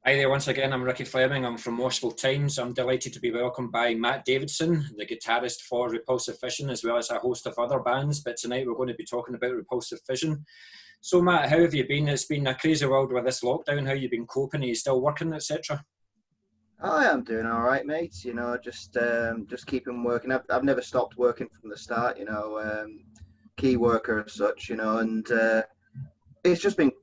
Hi there once again, I'm Ricky Fleming, I'm from Moshville Times. I'm delighted to be welcomed by Matt Davidson, the guitarist for Repulsive Vision, as well as a host of other bands, but tonight we're going to be talking about Repulsive Vision. So Matt, how have you been? It's been a crazy world with this lockdown. How have you been coping? Are you still working, etc.? I am doing all right, mate. Just keeping working. I've never stopped working from the start. Key worker as such. And it's just been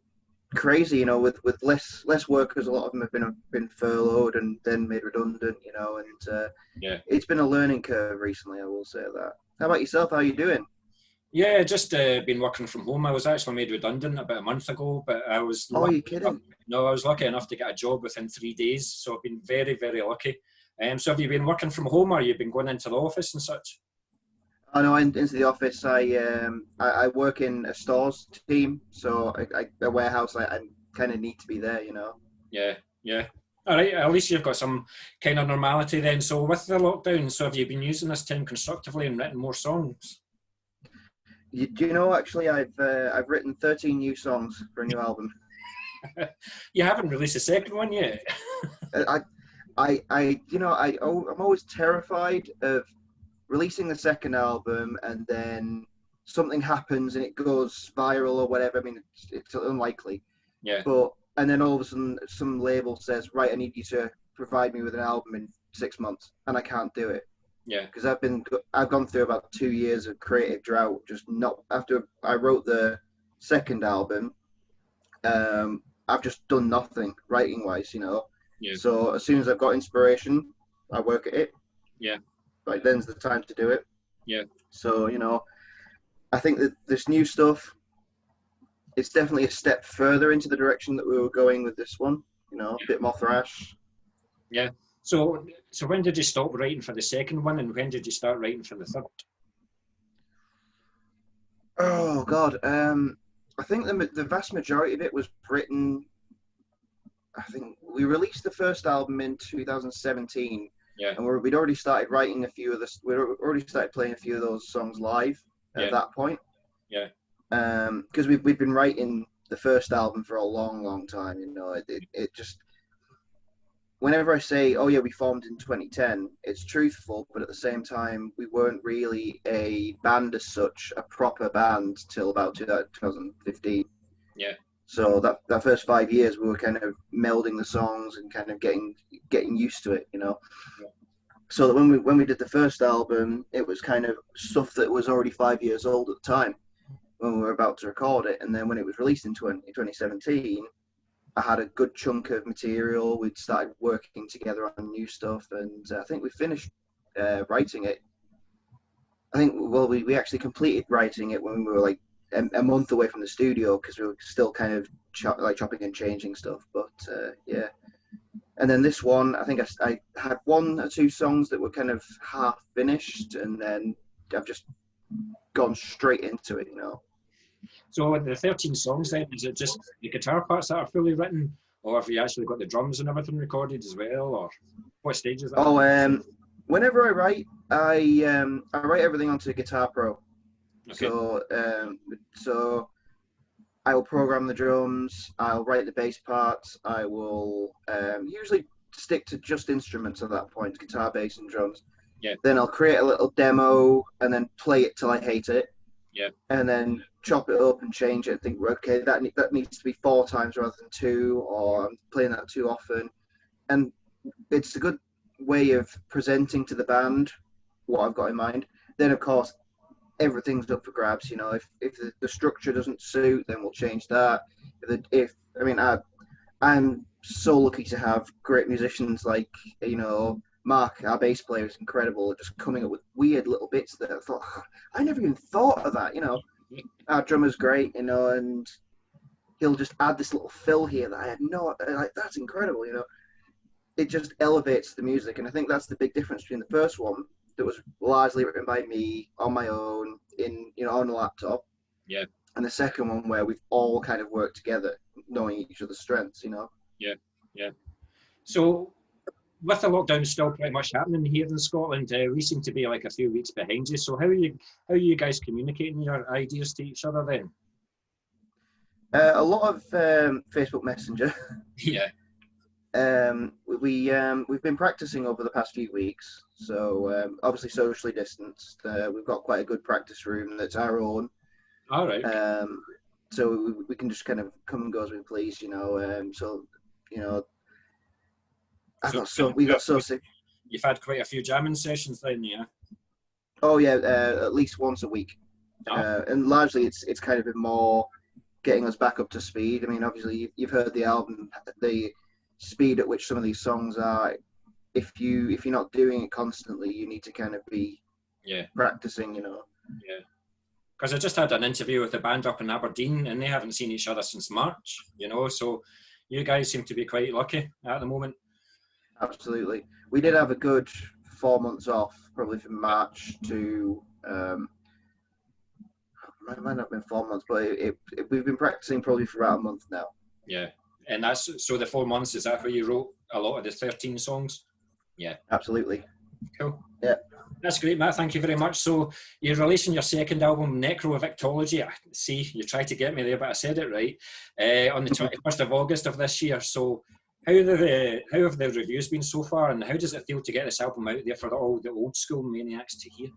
crazy. With less workers, a lot of them have been furloughed and then made redundant. And Yeah. it's been a learning curve recently. I will say that. How about yourself? How are you doing? Yeah, just been working from home. I was actually made redundant about a month ago, but I was Oh, lucky you kidding? I was lucky enough to get a job within 3 days, so I've been very, very lucky. So have you been working from home, or you been going into the office and such? I know into the office. I work in a stores team, so a warehouse. I kind of need to be there. Yeah, yeah. All right, at least you've got some kind of normality then. So with the lockdown, so have you been using this time constructively and written more songs? Do you know, actually, I've written 13 new songs for a new album. You haven't released a second one yet. I, I'm always terrified of releasing the second album and then something happens and it goes viral or whatever. I mean, it's unlikely, Yeah, and then all of a sudden some label says, right, I need you to provide me with an album in 6 months, and I can't do it. yeah, Because I've gone through about 2 years of creative drought. Just not after I wrote the second album, I've just done nothing writing wise. yeah, So as soon as I've got inspiration, I work at it. yeah, Like then's the time to do it. yeah. So I think that this new stuff, it's definitely a step further into the direction that we were going with this one. A bit more thrash. Yeah. So when did you stop writing for the second one, and when did you start writing for the third? Oh God, I think the vast majority of it was written. I think we released the first album in 2017, Yeah, and we'd already started writing a few of this. We'd already started playing a few of those songs live yeah, at that point. yeah, Because we've been writing the first album for a long time. It just, whenever I say, oh yeah, we formed in 2010, it's truthful, but at the same time, we weren't really a band as such, a proper band, till about 2015. yeah, So that first 5 years, we were kind of melding the songs and kind of getting used to it. yeah, So that when we did the first album, it was kind of stuff that was already 5 years old at the time when we were about to record it. And then when it was released in 2017, I had a good chunk of material. We'd started working together on new stuff, and I think we finished writing it. I think, well, we actually completed writing it when we were like a month away from the studio, because we were still kind of chopping and changing stuff. But yeah. And then this one, I think I had 1 or 2 songs that were kind of half finished, and then I've just gone straight into it. So the 13 songs then, is it just the guitar parts that are fully written, or have you actually got the drums and everything recorded as well, or what stage is that? Oh, whenever I write, I write everything onto Guitar Pro. Okay. So I will program the drums. I'll write the bass parts. I will usually stick to just instruments at that point: guitar, bass, and drums. Yeah. Then I'll create a little demo and then play it till I hate it. Yeah. And then chop it up and change it and think, okay, that needs to be 4 times rather than 2, or I'm playing that too often. And it's a good way of presenting to the band what I've got in mind. Then, of course, everything's up for grabs. If the structure doesn't suit, then we'll change that. I'm so lucky to have great musicians like, Mark, our bass player, is incredible, just coming up with weird little bits that I thought, I never even thought of that. Our drummer's great, and he'll just add this little fill here that I had that's incredible. It just elevates the music, and I think that's the big difference between the first one that was largely written by me on my own on a laptop, Yeah. and the second one where we've all kind of worked together, knowing each other's strengths. Yeah. Yeah. So with the lockdown still pretty much happening here in Scotland, we seem to be like a few weeks behind you. So how are you guys communicating your ideas to each other then? A lot of Facebook Messenger. Yeah. we've been practicing over the past few weeks. So obviously socially distanced. We've got quite a good practice room that's our own. All right. So we can just kind of come and go as we please, So we got so sick. You've had quite a few jamming sessions then, yeah? Oh yeah, at least once a week, and largely it's kind of been more getting us back up to speed. I mean, obviously you've heard the album, the speed at which some of these songs are. If you're not doing it constantly, you need to kind of be practicing, Yeah. Because I just had an interview with a band up in Aberdeen, and they haven't seen each other since March, so you guys seem to be quite lucky at the moment. Absolutely. We did have a good 4 months off, probably from March to, it might not have been 4 months, but we've been practicing probably for about a month now. Yeah. And that's, so the 4 months, is that where you wrote a lot of the 13 songs? Yeah. Absolutely. Cool. Yeah. That's great, Matt. Thank you very much. So you're releasing your second album, Necrovictology. See, you tried to get me there, but I said it right. On the 21st of August of this year. So how have the reviews been so far, and how does it feel to get this album out there for all the old school maniacs to hear?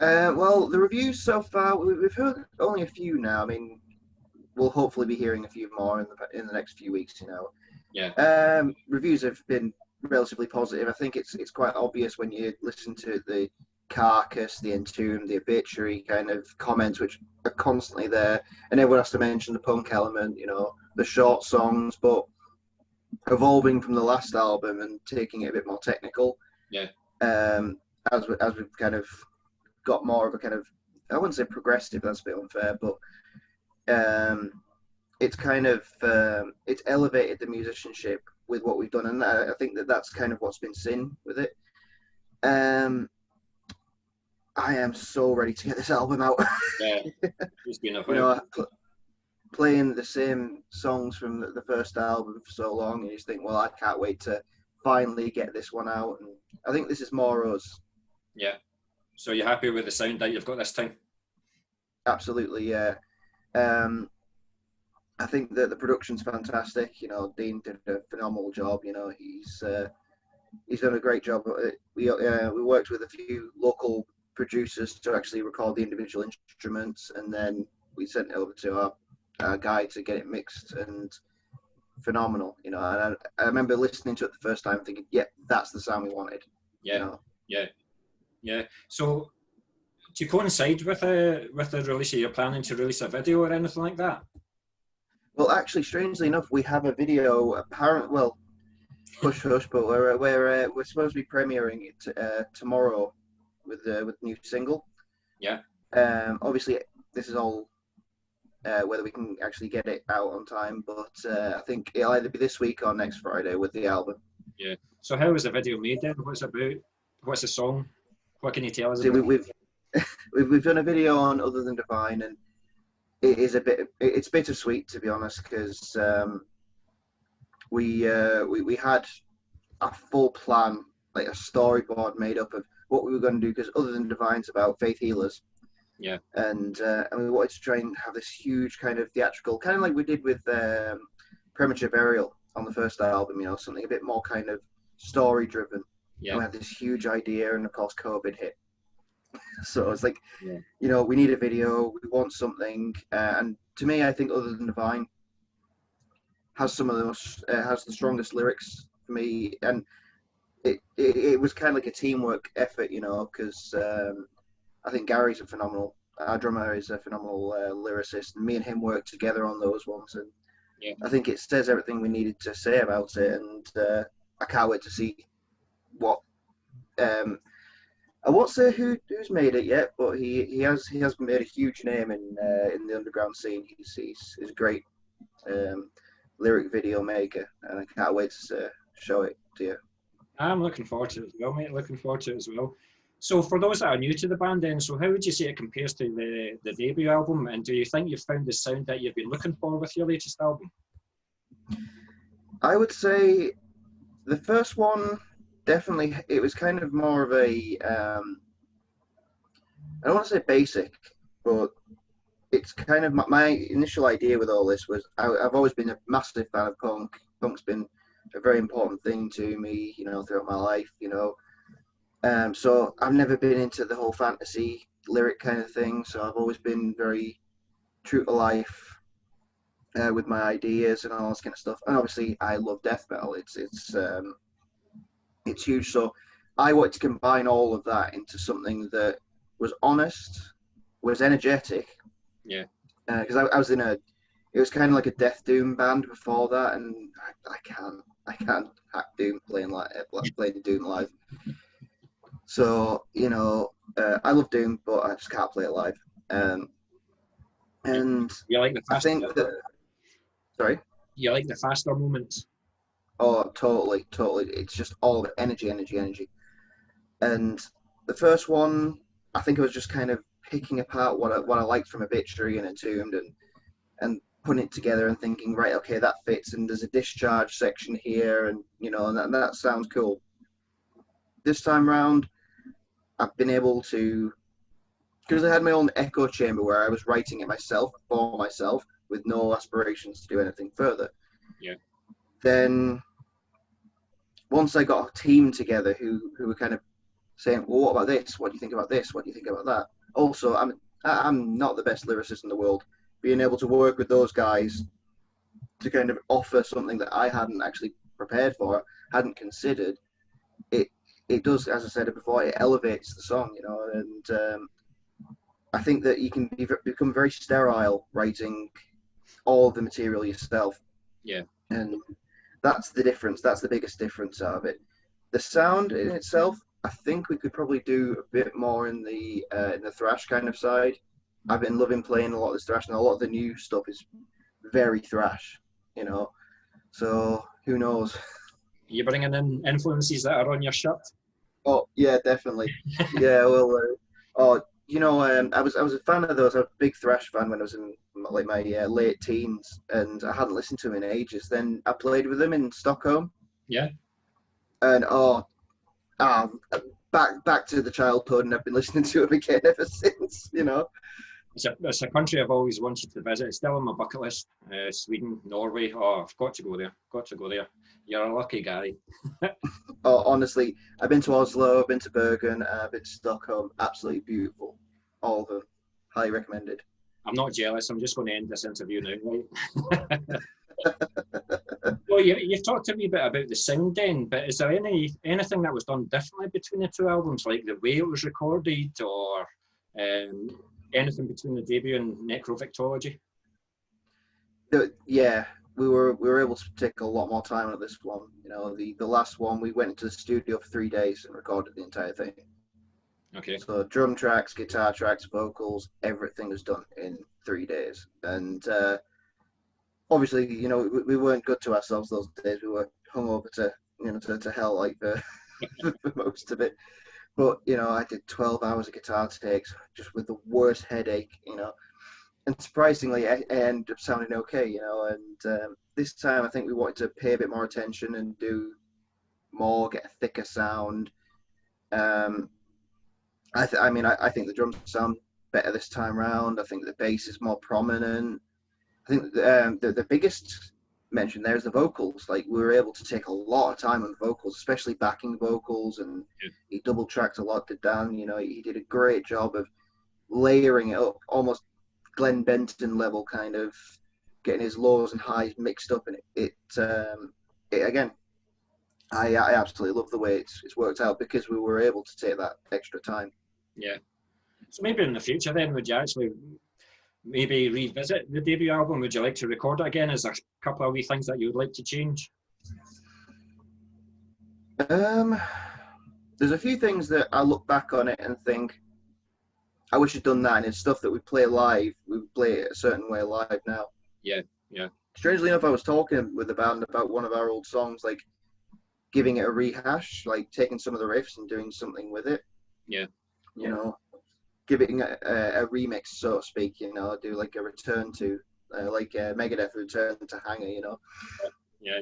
Well, the reviews so far, we've heard only a few now. I mean, we'll hopefully be hearing a few more in the next few weeks, Yeah. Reviews have been relatively positive. I think it's quite obvious when you listen to the Carcass, the Entomb, the Obituary kind of comments, which are constantly there, and everyone has to mention the punk element, the short songs, but evolving from the last album and taking it a bit more technical. Yeah. As we've kind of got more of a kind of, I wouldn't say progressive, that's a bit unfair, but it's kind of it's elevated the musicianship with what we've done, and I think that's kind of what's been seen with it. I am so ready to get this album out. Yeah, it's been a while. Playing the same songs from the first album for so long, and you just think, well, I can't wait to finally get this one out. And I think this is more us. Yeah. So you're happy with the sound that you've got this time? Absolutely, yeah. I think that the production's fantastic. Dean did a phenomenal job. He's done a great job. We worked with a few local producers to actually record the individual instruments, and then we sent it over to our guy to get it mixed, and phenomenal. And I remember listening to it the first time thinking, yeah, that's the sound we wanted. Yeah. Yeah. So to coincide with the release, are you planning to release a video or anything like that? Well, actually, strangely enough, we have a video. Hush hush, but we're supposed to be premiering it tomorrow with the new single. Yeah. Obviously, this is all whether we can actually get it out on time, but I think it'll either be this week or next Friday with the album. Yeah. So how was the video made then? What's it about? What's the song? What can you tell us about? We've done a video on Other Than Divine, and it's bittersweet, to be honest, because we had a full plan, like a storyboard made up of what we were going to do, because Other Than Divine's about faith healers. Yeah. And we wanted to try and have this huge kind of theatrical, kind of like we did with Premature Burial on the first album, something a bit more kind of story driven. Yeah. And we had this huge idea, and of course COVID hit. So it's like, we need a video, we want something, and to me, I think Other Than Divine has some of the most, has the strongest lyrics for me, and it was kind of like a teamwork effort, because I think Gary's our drummer is a phenomenal lyricist, and me and him worked together on those ones, and I think it says everything we needed to say about it, and I can't wait to see what. I won't say who's made it yet, but he has made a huge name in the underground scene. He's a great lyric video maker, and I can't wait to show it to you. I'm looking forward to it as well, mate. Looking forward to it as well. So for those that are new to the band then, so how would you say it compares to the debut album, and do you think you've found the sound that you've been looking for with your latest album? I would say the first one, definitely, it was kind of more of a, I don't want to say basic, but it's kind of my initial idea with all this was I've always been a massive fan of punk, punk's been a very important thing to me, throughout my life, So I've never been into the whole fantasy lyric kind of thing. So I've always been very true to life with my ideas and all this kind of stuff. And obviously, I love death metal. It's huge. So I wanted to combine all of that into something that was honest, was energetic. Yeah. Because I was in it was kind of like a death doom band before that, and I can't hack doom playing doom live. So I love doom, but I just can't play it live. And you like the faster, I think that. Sorry. You like the faster moments? Oh, totally. It's just all the energy. And the first one, I think I was just kind of picking apart what I liked from Obituary and Entombed, and putting it together and thinking, right, okay, that fits, and there's a discharge section here, and and that sounds cool. This time round, I've been able to, because I had my own echo chamber where I was writing it myself for myself with no aspirations to do anything further. Yeah. Then once I got a team together who were kind of saying, well, what about this? What do you think about this? What do you think about that? Also, I'm not the best lyricist in the world. Being able to work with those guys to kind of offer something that I hadn't actually prepared for, hadn't considered, it does, as I said before, it elevates the song, and I think that you can become very sterile writing all the material yourself. Yeah. And that's the difference. That's the biggest difference out of it. The sound in itself, I think we could probably do a bit more in the thrash kind of side. I've been loving playing a lot of this thrash, and a lot of the new stuff is very thrash, So who knows? You bringing in influences that are on your shirt? Oh yeah, definitely. Yeah, well, I was a fan of those. I was a big thrash fan when I was in like my late teens, and I hadn't listened to them in ages. Then I played with them in Stockholm. Yeah. And back to the childhood, and I've been listening to them again ever since. It's a country I've always wanted to visit. It's still on my bucket list. Sweden, Norway. Oh, I've got to go there. You're a lucky guy. Oh, honestly, I've been to Oslo, I've been to Bergen, I've been to Stockholm. Absolutely beautiful. All of them. Highly recommended. I'm not jealous. I'm just going to end this interview now, right? Well, you've talked to me a bit about the sound then, but is there anything that was done differently between the two albums, like the way it was recorded, or anything between the debut and Necrovictology? Yeah, we were able to take a lot more time on this one. The last one, we went into the studio for 3 days and recorded the entire thing. Okay. So drum tracks, guitar tracks, vocals, everything was done in 3 days. And obviously, we weren't good to ourselves those days. We were hungover to hell, like for most of it. But I did 12 hours of guitar takes just with the worst headache. And surprisingly, I ended up sounding okay. And this time I think we wanted to pay a bit more attention and do more, get a thicker sound. I think the drums sound better this time around. I think the bass is more prominent. I think the biggest mention there is the vocals. Like, we were able to take a lot of time on vocals, especially backing vocals, and he double tracked a lot to Dan. He did a great job of layering it up, almost Glenn Benton level, kind of getting his lows and highs mixed up. And it again, I absolutely love the way it's worked out, because we were able to take that extra time. Yeah. So maybe in the future then, would you actually maybe revisit the debut album? Would you like to record it again? Is there a couple of wee things that you would like to change? There's a few things that I look back on it and think, I wish I'd done that, and it's stuff that we play live. We play it a certain way live now. Yeah. Strangely enough, I was talking with the band about one of our old songs, like giving it a rehash, like taking some of the riffs and doing something with it. Yeah. Giving a remix, so to speak. Do like a return to, like Megadeth return to Hanger. Yeah.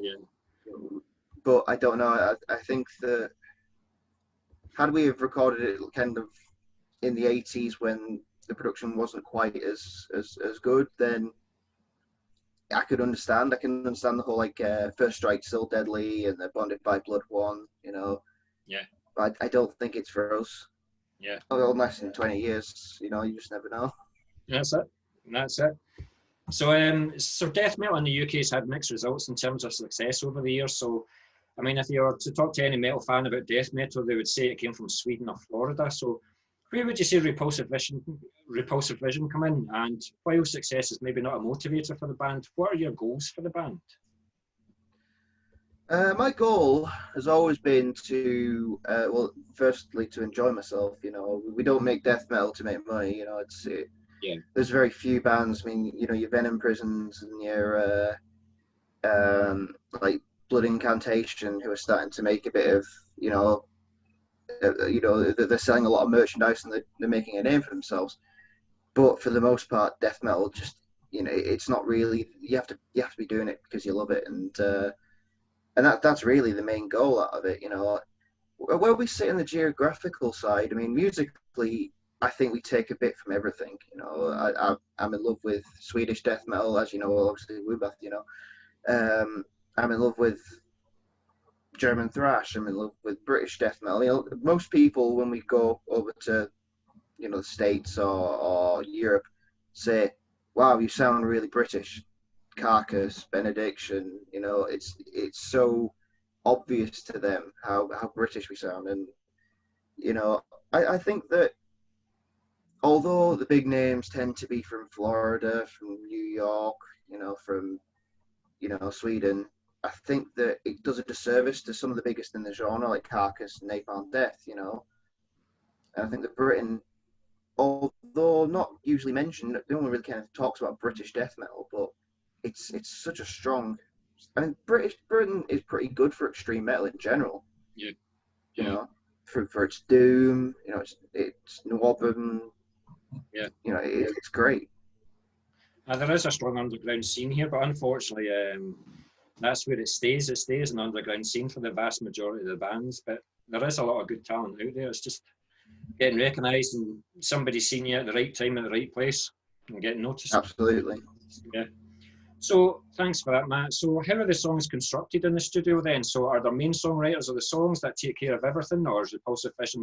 But I don't know. I think that had we have recorded it kind of in the 80s when the production wasn't quite as good, then I could understand. I can understand the whole like First Strike Still Deadly and the Bonded by Blood one, you know. Yeah. But I don't think it's for us. Yeah. Unless in 20 years, you know, you just never know. That's it. That's it. So, so death metal in the UK has had mixed results in terms of success over the years. So, I mean, if you were to talk to any metal fan about death metal, they would say it came from Sweden or Florida. So, where would you say Repulsive Vision come in? And while success is maybe not a motivator for the band, what are your goals for the band? My goal has always been to, well, firstly to enjoy myself. You know, we don't make death metal to make money. You know, Yeah. There's very few bands. I mean, you know, your Venom Prisons and your like Blood Incantation, who are starting to make a bit of, they're selling a lot of merchandise and they're making a name for themselves. But for the most part, death metal just, you know, it's not really. You have to be doing it because you love it, and that's really the main goal out of it. You know, where we sit in the geographical side. I mean, musically, I think we take a bit from everything. You know, I'm in love with Swedish death metal, as you know, obviously Wubath. You know, I'm in love with German thrash. I'm in love with British death metal. You know, most people when we go over to, you know, the States or Europe, say, "Wow, you sound really British." Carcass, Benediction. You know, it's so obvious to them how British we sound, and you know, I think that although the big names tend to be from Florida, from New York, you know, from Sweden, I think that it does a disservice to some of the biggest in the genre, like Carcass and Napalm Death, you know. And I think that Britain, although not usually mentioned, no one really kind of talks about British death metal, but it's such a strong. I mean, Britain is pretty good for extreme metal in general. Yeah. You know, for its doom, you know, it's Northern. Yeah. You know, it's great. There is a strong underground scene here, but unfortunately, that's where it stays. It stays an underground scene for the vast majority of the bands, but there is a lot of good talent out there. It's just getting recognised and somebody seeing you at the right time at the right place and getting noticed. Absolutely. Yeah. So thanks for that, Matt. So how are the songs constructed in the studio then? So are there main songwriters of the songs that take care of everything, or is Repulsive Vision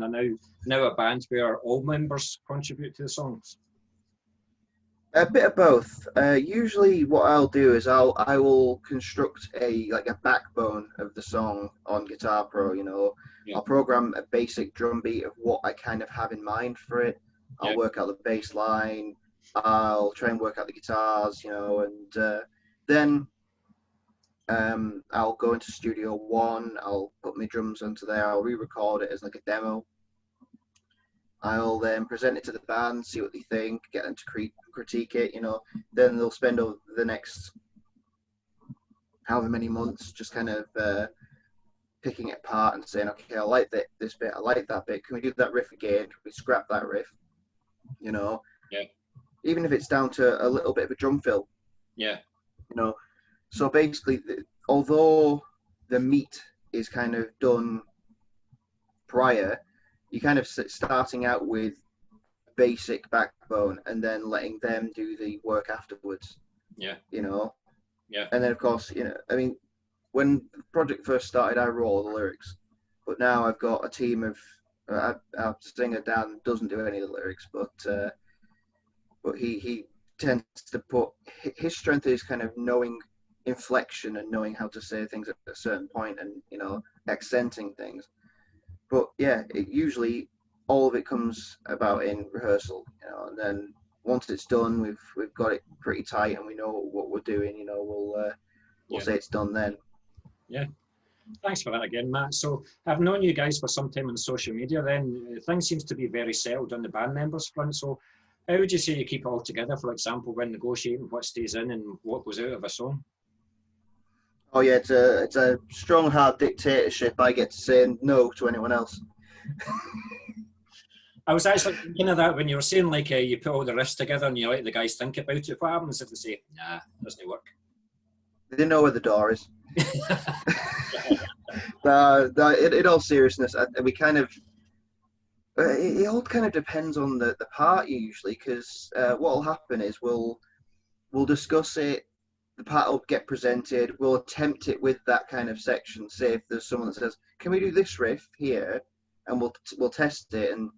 now a band where all members contribute to the songs? A bit of both. Usually, what I'll do is I will construct a backbone of the song on Guitar Pro. You know, Yeah. I'll program a basic drum beat of what I kind of have in mind for it. I'll work out the bass line. I'll try and work out the guitars. You know, and then I'll go into Studio One. I'll put my drums onto there. I'll re-record it as like a demo. I'll then present it to the band, see what they think, get them to critique it, you know. Then they'll spend over the next however many months just kind of picking it apart and saying, okay, I like this bit, I like that bit. Can we do that riff again? Can we scrap that riff? You know? Yeah. Even if it's down to a little bit of a drum fill. Yeah. You know? So basically, although the meat is kind of done prior, you're kind of starting out with basic backbone and then letting them do the work afterwards. Yeah. You know? Yeah. And then, of course, you know, I mean, when the project first started, I wrote all the lyrics. But now I've got a team of, our singer Dan doesn't do any of the lyrics, but he tends to put, his strength is kind of knowing inflection and knowing how to say things at a certain point and, you know, accenting things. But yeah, usually all of it comes about in rehearsal, you know, and then once it's done, we've got it pretty tight and we know what we're doing, you know, we'll say it's done then. Yeah. Thanks for that again, Matt. So I've known you guys for some time on social media then. Things seems to be very settled on the band members front. So how would you say you keep it all together, for example, when negotiating what stays in and what goes out of a song? Oh yeah, it's a strong, hard dictatorship. I get to say no to anyone else. I was actually thinking of that when you were saying like you put all the riffs together and you let the guys think about it. What happens if they say, nah, doesn't work? They know where the door is. In all seriousness, we kind of, it all kind of depends on the party usually, because what will happen is we'll discuss it the part will get presented. We'll attempt it with that kind of section. Say if there's someone that says, "Can we do this riff here?" and we'll test it, and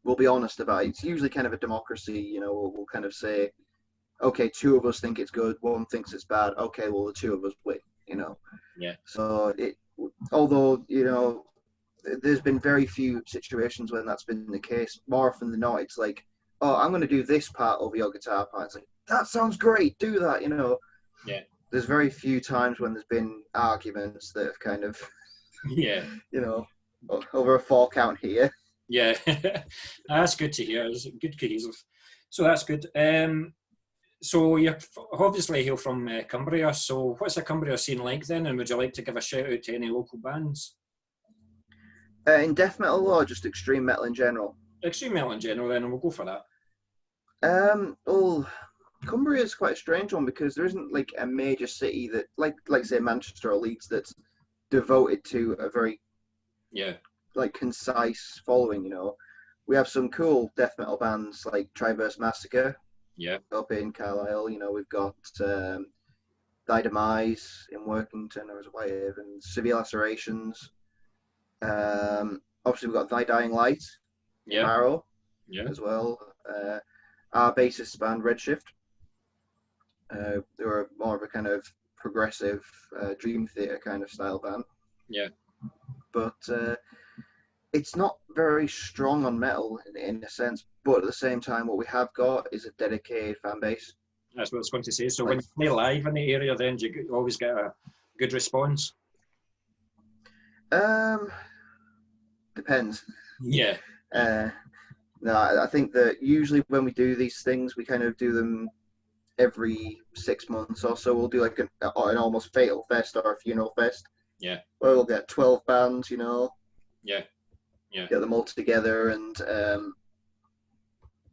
we'll be honest about it. It's usually kind of a democracy, you know. We'll kind of say, "Okay, two of us think it's good, one thinks it's bad. Okay, well the two of us win," you know. Yeah. So although you know, there's been very few situations when that's been the case. More often than not, it's like, "Oh, I'm going to do this part over your guitar part." It's like, "That sounds great. Do that," you know. Yeah. There's very few times when there's been arguments that have kind of, Yeah. you know, over a 4 count here. Yeah. That's good to hear. It's good cohesive. So that's good. So you're obviously hail from Cumbria. So what's the Cumbria scene like then? And would you like to give a shout out to any local bands? In death metal or just extreme metal in general? Extreme metal in general, then, and we'll go for that. Well, Cumbria is quite a strange one because there isn't like a major city that, like say Manchester or Leeds, that's devoted to a very like concise following. You know, we have some cool death metal bands like Triverse Massacre. Yeah. Up in Carlisle, you know, we've got Thy Demise in Workington or as Wave and Severe Lacerations. Obviously, we've got Thy Dying Light in Barrow as well. Our bassist band, Redshift. They were more of a kind of progressive Dream Theater kind of style band. Yeah. But it's not very strong on metal in a sense, but at the same time, what we have got is a dedicated fan base. That's what I was going to say. So when you play live in the area, then do you always get a good response? Depends. Yeah. No, I think that usually when we do these things, we kind of do them every 6 months or so. We'll do like an almost fatal fest or a funeral fest. Yeah. Where we'll get 12 bands, you know. Yeah. Yeah. Get them all together, and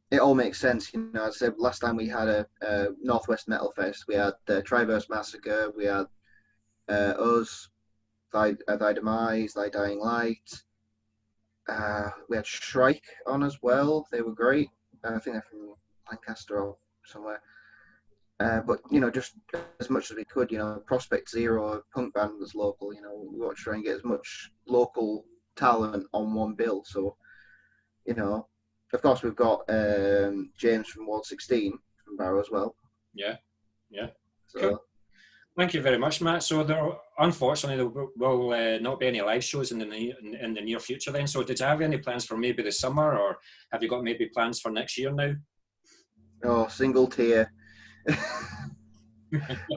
it all makes sense. You know, as I said, last time we had a Northwest Metal Fest, we had the Triverse Massacre, we had us, Thy Demise, Thy Dying Light. We had Shrike on as well. They were great. I think they're from Lancaster or somewhere. But, you know, just as much as we could, you know, Prospect Zero, a punk band was local, you know, we want to try and get as much local talent on one bill. So, you know, of course we've got James from Ward 16 from Barrow as well. Yeah, yeah. So, cool. Thank you very much, Matt. So unfortunately there will not be any live shows in the near future then. So did you have any plans for maybe the summer, or have you got maybe plans for next year now? Oh, single tier.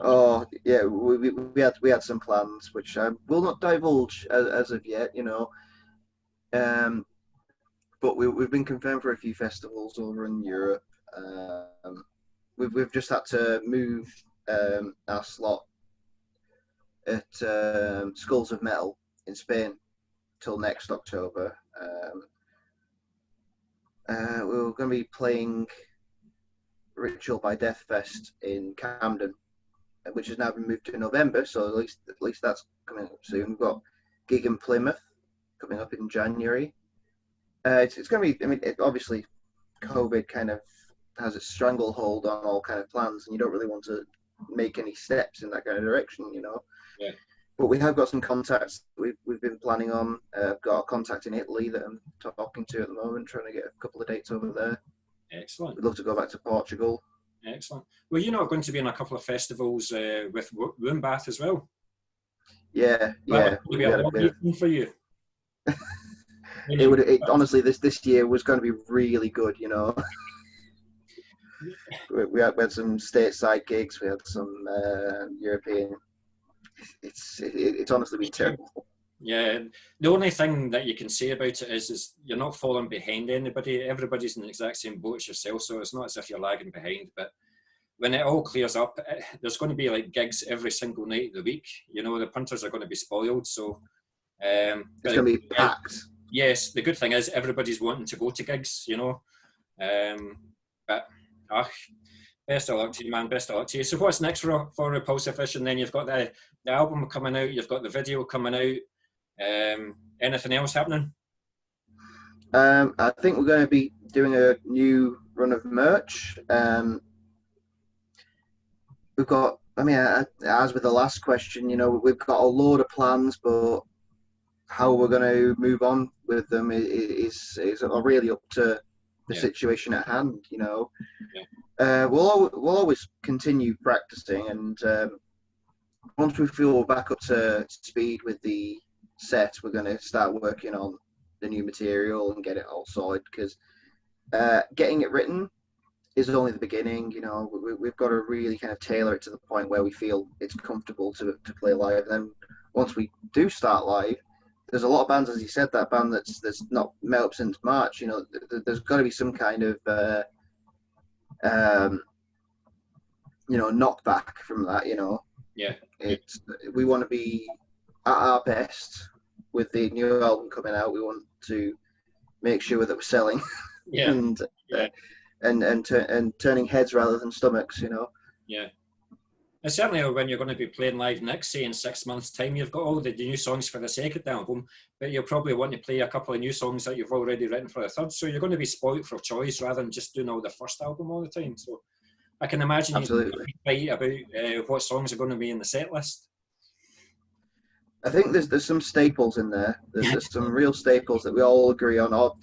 Oh yeah, we had some plans which I will not divulge as of yet, you know. But we've been confirmed for a few festivals over in Europe. We've just had to move our slot at Skulls of Metal in Spain till next October. We're going to be playing Ritual by Death Fest in Camden, which has now been moved to November, so at least that's coming up soon. We've got a gig in Plymouth coming up in January. It's going to be, I mean, obviously COVID kind of has its stranglehold on all kind of plans, and you don't really want to make any steps in that kind of direction, you know. Yeah. But we have got some contacts we've been planning on. I've got a contact in Italy that I'm talking to at the moment, trying to get a couple of dates over there. Excellent. We'd love to go back to Portugal. Excellent. Well, you're not going to be in a couple of festivals with Woombath as well? Yeah. That would be a long evening for you. Honestly, this year was going to be really good, you know. we had some stateside gigs, we had some European. It's honestly been terrible. Yeah, the only thing that you can say about it is you're not falling behind anybody. Everybody's in the exact same boat as yourself, so it's not as if you're lagging behind. But when it all clears up, there's going to be like gigs every single night of the week. You know, the punters are going to be spoiled, so it's going to be packed. Yes, the good thing is everybody's wanting to go to gigs, you know. But best of luck to you, man. Best of luck to you. So what's next for Repulsive Vision then? You've got the album coming out, you've got the video coming out. Anything else happening? I think we're going to be doing a new run of merch. we've got, I mean, as with the last question, you know, we've got a load of plans, but how we're going to move on with them is really up to the Yeah. situation at hand, you know. Yeah. We'll always continue practicing, and once we feel we're back up to speed with the set, we're going to start working on the new material and get it all sorted, because getting it written is only the beginning. You know, we've got to really kind of tailor it to the point where we feel it's comfortable to play live. And then once we do start live, there's a lot of bands, as you said, that band that's not met up since March. You know, there's got to be some kind of um, you know, knockback from that. You know, Yeah. We want to be at our best with the new album coming out. We want to make sure that we're selling Yeah. and Yeah. and turning heads rather than stomachs. You know. Yeah. And certainly when you're going to be playing live next, say in 6 months' time, you've got all the new songs for the second album, but you'll probably want to play a couple of new songs that you've already written for the third. So you're going to be spoilt for choice rather than just doing all the first album all the time. So I can imagine Absolutely. you fight about what songs are going to be in the set list. I think there's some staples in there. There's some real staples that we all agree on, or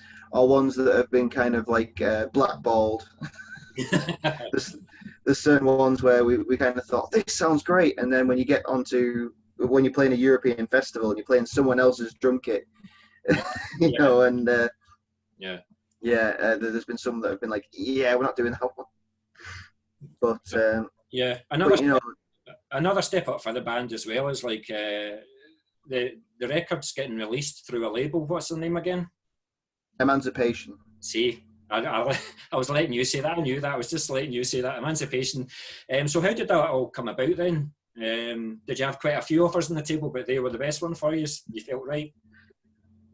ones that have been kind of like blackballed. There's certain ones where we kind of thought this sounds great, and then when you get onto when you're playing a European festival and you're playing someone else's drum kit, you know, and there's been some that have been like, yeah, we're not doing that one. But another step up for the band as well is like the record's getting released through a label. What's the name again? Emancipation. See, I was letting you say that. I knew that. I was just letting you say that. Emancipation. So how did that all come about then? Did you have quite a few offers on the table, but they were the best one for you? You felt right?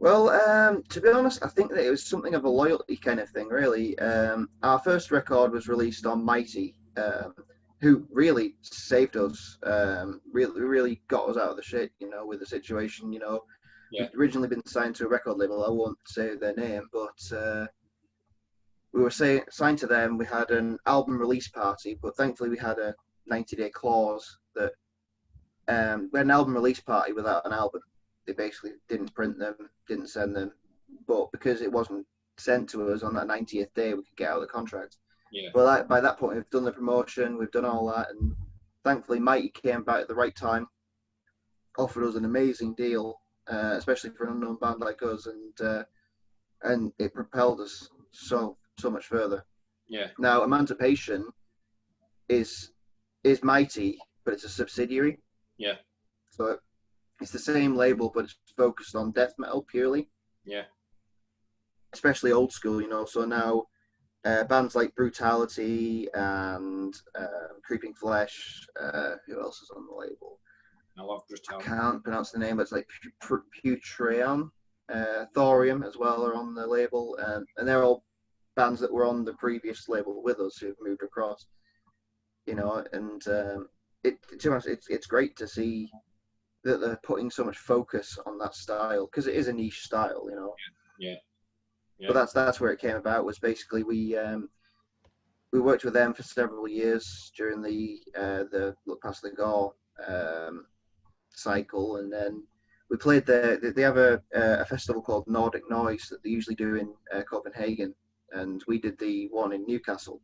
Well, to be honest, I think that it was something of a loyalty kind of thing, really. Our first record was released on Mighty, who really saved us, really got us out of the shit, you know, with the situation, you know. Yeah. We'd originally been signed to a record label. I won't say their name, but we were signed to them. We had an album release party, but thankfully we had a 90-day clause that we had an album release party without an album. They basically didn't print them, didn't send them, but because it wasn't sent to us on that 90th day, we could get out of the contract. Yeah. Well, by that point, we've done the promotion, we've done all that, and thankfully Mighty came back at the right time, offered us an amazing deal, especially for an unknown band like us, and it propelled us so much further. Yeah. Now, Emancipation is Mighty, but it's a subsidiary. Yeah. So it's the same label, but it's focused on death metal purely. Yeah. Especially old school, you know. So now bands like Brutality and Creeping Flesh. Who else is on the label? I love Brutality. I can't pronounce the name, but it's like Putreon. Thorium as well are on the label, and they're all bands that were on the previous label with us who've moved across. You know, and to be honest, it's great to see that they're putting so much focus on that style, because it is a niche style, you know. Yeah. But that's where it came about. Was basically we worked with them for several years during the Look Past the Gore cycle, and then we played there. They have a festival called Nordic Noise that they usually do in Copenhagen, and we did the one in Newcastle.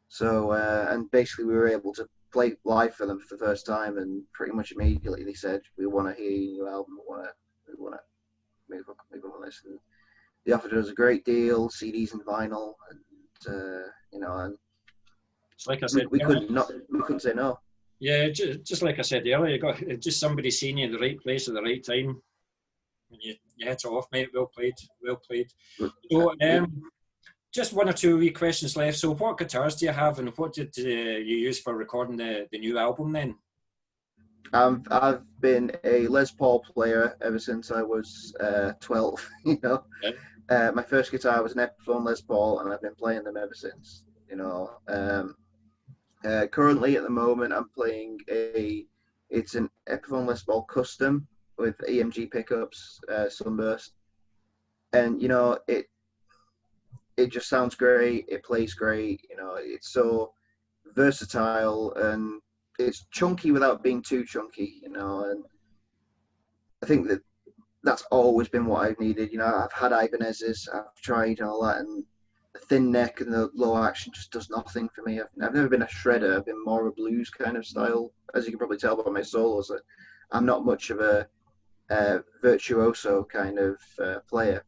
So and basically we were able to play live for them for the first time, and pretty much immediately they said, we want to hear your new album, we want to move on this. And they offered us a great deal, CDs and vinyl, and you know, and it's like I said, we couldn't say no. Yeah, just like I said earlier, you got just somebody seeing you in the right place at the right time. And you hit it off, mate. Well played. So, just one or two wee questions left. So, what guitars do you have, and what did you use for recording the new album then? I've been a Les Paul player ever since I was 12. You know, my first guitar was an Epiphone Les Paul, and I've been playing them ever since. You know, currently at the moment I'm playing it's an Epiphone Les Paul Custom with EMG pickups, Sunburst, and you know it just sounds great. It plays great. You know, it's so versatile, and it's chunky without being too chunky, you know. And I think that's always been what I've needed. You know, I've had Ibanez's, I've tried and all that, and the thin neck and the low action just does nothing for me. I've never been a shredder. I've been more of a blues kind of style, as you can probably tell by my solos. I'm not much of a virtuoso kind of player.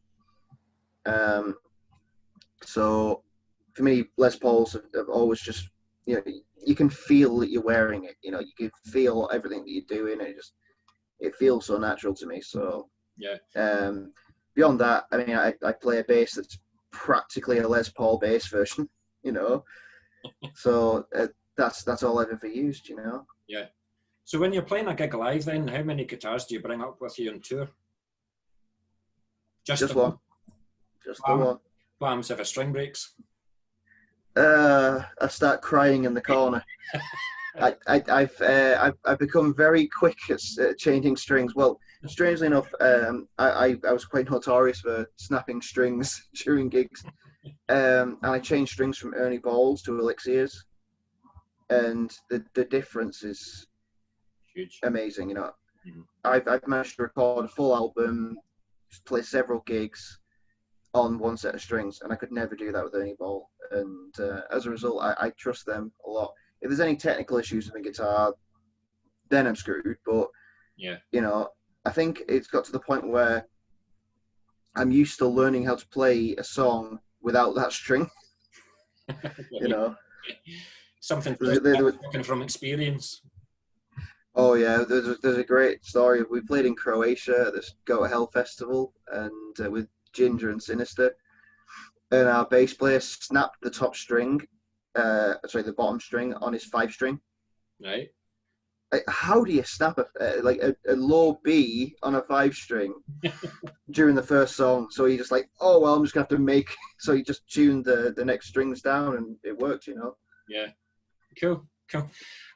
So for me, Les Pauls have always just, you know, you can feel that you're wearing it. You know, you can feel everything that you're doing. It feels so natural to me. So yeah. Beyond that, I mean, I play a bass that's practically a Les Paul bass version. You know, so that's all I've ever used. You know. Yeah. So when you're playing a gig live, then how many guitars do you bring up with you on tour? Just one. Just the one. What happens if a string breaks? I start crying in the corner. I've become very quick at changing strings. Well, strangely enough, I was quite notorious for snapping strings during gigs, and I changed strings from Ernie Balls to Elixirs, and the difference is huge, amazing. You know, I've managed to record a full album, play several gigs on one set of strings, and I could never do that with Ernie Ball. And as a result, I trust them a lot. If there's any technical issues with the guitar, then I'm screwed. But yeah, you know, I think it's got to the point where I'm used to learning how to play a song without that string. You know, something from experience. Oh yeah, there's a great story. We played in Croatia at this Go to Hell festival, and with Ginger and Sinister, and our bass player snapped the top string, the bottom string on his 5-string. Right. How do you snap a low B on a 5-string during the first song? So he just oh well, I'm just gonna have to make. So he just tuned the next strings down, and it worked. You know. Yeah. Cool.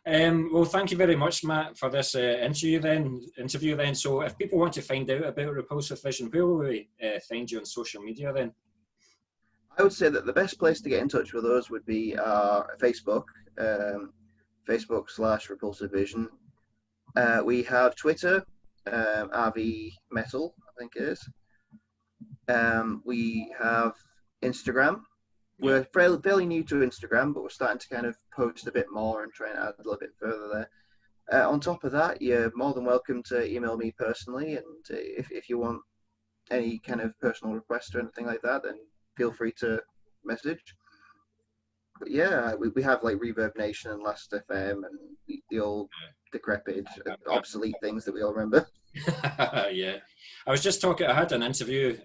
Well, thank you very much, Matt, for this interview then. So if people want to find out about Repulsive Vision, where will we find you on social media then? I would say that the best place to get in touch with us would be our Facebook, Facebook/Repulsive Vision. We have Twitter, RV Metal, I think it is. We have Instagram. We're fairly new to Instagram, but we're starting to kind of post a bit more and try and add a little bit further there. On top of that, you're more than welcome to email me personally, and if you want any kind of personal request or anything like that, then feel free to message. But yeah, we have Reverb Nation and Last FM and the old decrepit, obsolete things that we all remember. Yeah, I was just talking. I had an interview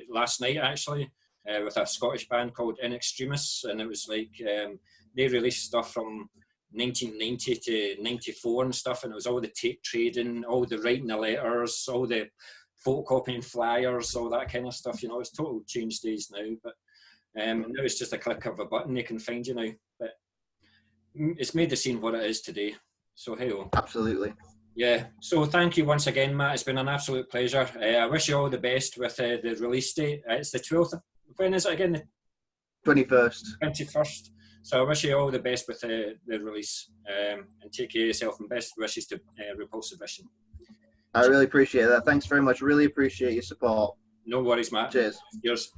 last night actually. With a Scottish band called In Extremis, and it was they released stuff from 1990 to 94 and stuff, and it was all the tape trading, all the writing the letters, all the photocopying flyers, all that kind of stuff. You know, it's total change days now, but now it's just a click of a button they can find you now. But it's made the scene what it is today. So hey, absolutely. Yeah, so thank you once again, Matt. It's been an absolute pleasure. I wish you all the best with the release date. It's the 12th. When is it again? The 21st. 21st. So I wish you all the best with the release, and take care of yourself, and best wishes to Repulsive Vision. I really appreciate that. Thanks very much. Really appreciate your support. No worries, Matt. Cheers. Cheers.